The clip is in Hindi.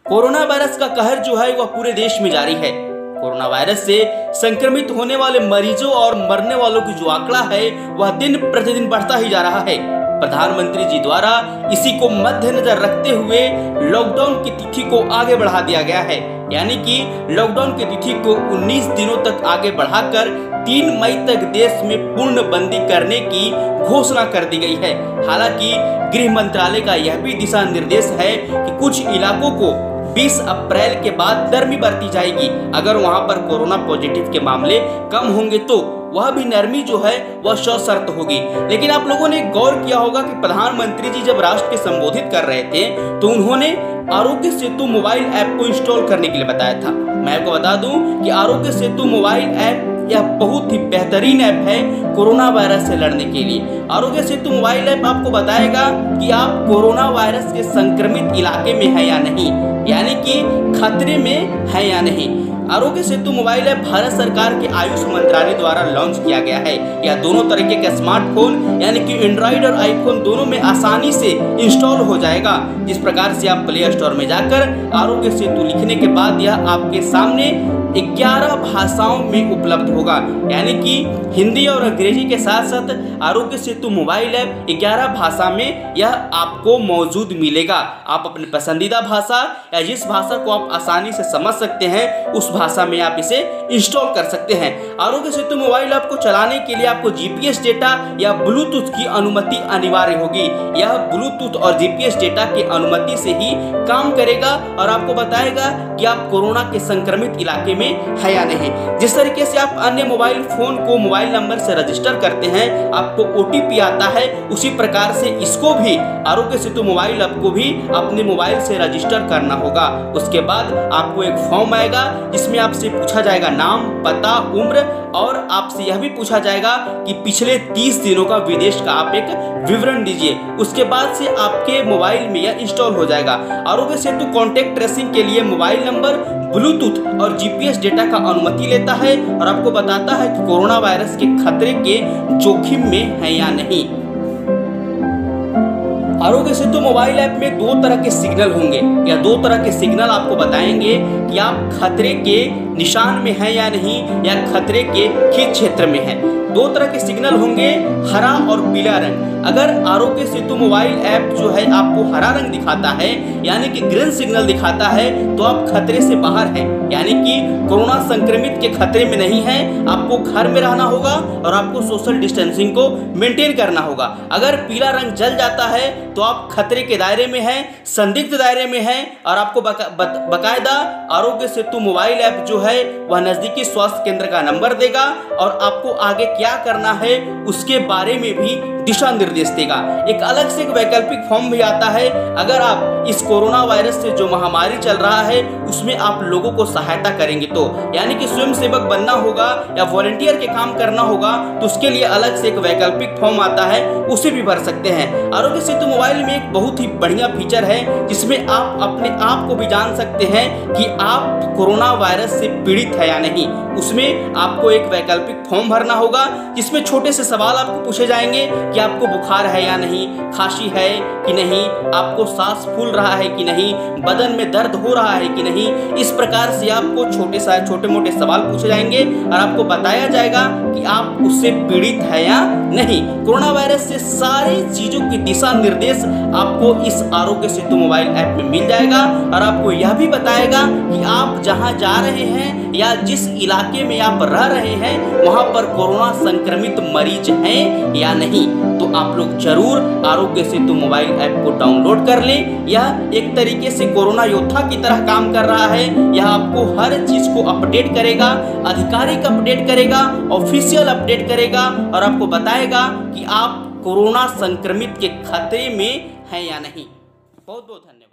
कोरोना वायरस का कहर जो है वह पूरे देश में जारी है। कोरोना वायरस से संक्रमित होने वाले मरीजों और मरने वालों की जो आंकड़ा है वह दिन प्रतिदिन बढ़ता ही जा रहा है। प्रधानमंत्री जी द्वारा इसी को मद्देनजर रखते हुए लॉकडाउन की तिथि को आगे बढ़ा दिया गया है, यानी कि लॉकडाउन की तिथि को 19 दिनों तक आगे बढ़ाकर 3 मई तक देश में पूर्णबंदी करने की घोषणा कर दी गई है। हालांकि गृह मंत्रालय का यह भी दिशा निर्देश है कि कुछ इलाकों को 20 अप्रैल के बाद नरमी बरती जाएगी। अगर वहां पर कोरोना पॉजिटिव के मामले कम होंगे तो वह भी नरमी जो है वह सशर्त होगी। लेकिन आप लोगों ने गौर किया होगा कि प्रधानमंत्री जी जब राष्ट्र के संबोधित कर रहे थे तो उन्होंने आरोग्य सेतु मोबाइल ऐप को इंस्टॉल करने के लिए बताया था। मैं आपको बता दूं कि आरोग्य सेतु मोबाइल ऐप यह बहुत ही बेहतरीन ऐप है कोरोना वायरस से लड़ने के लिए। आरोग्य सेतु मोबाइल ऐप आपको बताएगा कि आप कोरोना वायरस के संक्रमित इलाके में है या नहीं, यानी कि खतरे में है या नहीं। आरोग्य सेतु मोबाइल ऐप भारत सरकार के आयुष मंत्रालय द्वारा लॉन्च किया गया है। यह दोनों तरीके के स्मार्टफोन यानी कि एंड्रॉइड और आईफोन दोनों में आसानी से इंस्टॉल हो जाएगा। जिस प्रकार से आप प्ले स्टोर में जाकर आरोग्य सेतु लिखने के बाद यह आपके सामने 11 भाषाओं में उपलब्ध होगा, यानी कि हिंदी और अंग्रेजी के साथ साथ आरोग्य सेतु मोबाइल ऐप 11 भाषा में यह आपको मौजूद मिलेगा। आप अपनी पसंदीदा भाषा या जिस भाषा को आप आसानी से समझ सकते हैं उस भाषा में आप इसे इंस्टॉल कर सकते हैं। आरोग्य सेतु मोबाइल ऐप को चलाने के लिए आपको जीपीएस डेटा या ब्लूटूथ की अनुमति अनिवार्य होगी। यह ब्लूटूथ और जीपीएस डेटा की अनुमति से ही काम करेगा और आपको बताएगा कि आप कोरोना के संक्रमित इलाके में है या नहीं। जिस तरीके से आप अन्य मोबाइल फोन को मोबाइल नंबर से रजिस्टर करते हैं आपको ओटीपी आता है, उसी प्रकार से इसको भी आरोग्य सेतु मोबाइल ऐप को भी अपने मोबाइल से रजिस्टर करना होगा। उसके बाद आपको एक फॉर्म आएगा जिसमें आपसे पूछा जाएगा नाम, पता, उम्र और आपसे यह भी पूछा जाएगा कि पिछले 30 दिनों का विदेश का आप एक विवरण दीजिए। उसके बाद से आपके मोबाइल में यह इंस्टॉल हो जाएगा। आरोग्य सेतु कॉन्टैक्ट ट्रेसिंग के लिए मोबाइल नंबर, ब्लूटूथ और जीपीएस डेटा का अनुमति लेता है और आपको बताता है कि कोरोना वायरस के खतरे के जोखिम में है या नहीं। आरोग्य सेतु मोबाइल ऐप में 2 तरह के सिग्नल होंगे या 2 तरह के सिग्नल आपको बताएंगे कि आप खतरे के निशान में हैं या नहीं या खतरे के किस क्षेत्र में हैं। 2 तरह के सिग्नल होंगे, हरा और पीला रंग। अगर आरोग्य सेतु मोबाइल ऐप जो है आपको हरा रंग दिखाता है यानी कि ग्रीन सिग्नल दिखाता है तो आप खतरे से बाहर हैं, यानी कि कोरोना संक्रमित के खतरे में नहीं है। आपको घर में रहना होगा और आपको सोशल डिस्टेंसिंग को मेंटेन करना होगा। अगर पीला रंग जल जाता है तो आप खतरे के दायरे में हैं, संदिग्ध दायरे में हैं और आपको बकायदा आरोग्य सेतु मोबाइल ऐप जो है वह नजदीकी स्वास्थ्य केंद्र का नंबर देगा और आपको आगे क्या करना है उसके बारे में भी दिशा निर्देश देगा। एक अलग से एक वैकल्पिक फॉर्म भी आता है। अगर आप इस कोरोना वायरस से जो महामारी चल रहा है उसमें आप लोगों को सहायता करेंगे तो, यानी कि स्वयं सेवक बनना होगा या वॉलंटियर के काम करना होगा तो उसके लिए अलग से एक वैकल्पिक फॉर्म आता है, उसे भी भर सकते हैं। आरोग्य सेतु मोबाइल में एक बहुत ही बढ़िया फीचर है जिसमें आप अपने आप को भी जान सकते हैं कि आप कोरोना वायरस से पीड़ित है या नहीं। उसमें आपको एक वैकल्पिक फॉर्म भरना होगा जिसमें छोटे से सवाल आपको पूछे जाएंगे कि आपको बुखार है या नहीं, खांसी है कि नहीं, आपको सांस फूल रहा है कि नहीं, बदन में दर्द हो रहा है कि नहीं। इस प्रकार से आपको छोटे मोटे सवाल पूछे जाएंगे और आपको बताया जाएगा कि आप उससे पीड़ित है या नहीं। कोरोना वायरस से सारी चीजों की दिशा निर्देश आपको इस आरोग्य सेतु मोबाइल ऐप में मिल जाएगा और आपको यह भी बताएगा कि आप जहां जा रहे हैं या जिस इलाके में आप रह रहे हैं वहां पर कोरोना संक्रमित मरीज हैं या नहीं। तो आप लोग जरूर आरोग्य सेतु मोबाइल ऐप को डाउनलोड कर लें। यह एक तरीके से कोरोना योद्धा की तरह काम कर रहा है। यह आपको हर चीज को अपडेट करेगा, आधिकारिक अपडेट करेगा, ऑफिशियल अपडेट करेगा और आपको बताएगा कि आप कोरोना संक्रमित के खतरे में हैं या नहीं। बहुत बहुत धन्यवाद।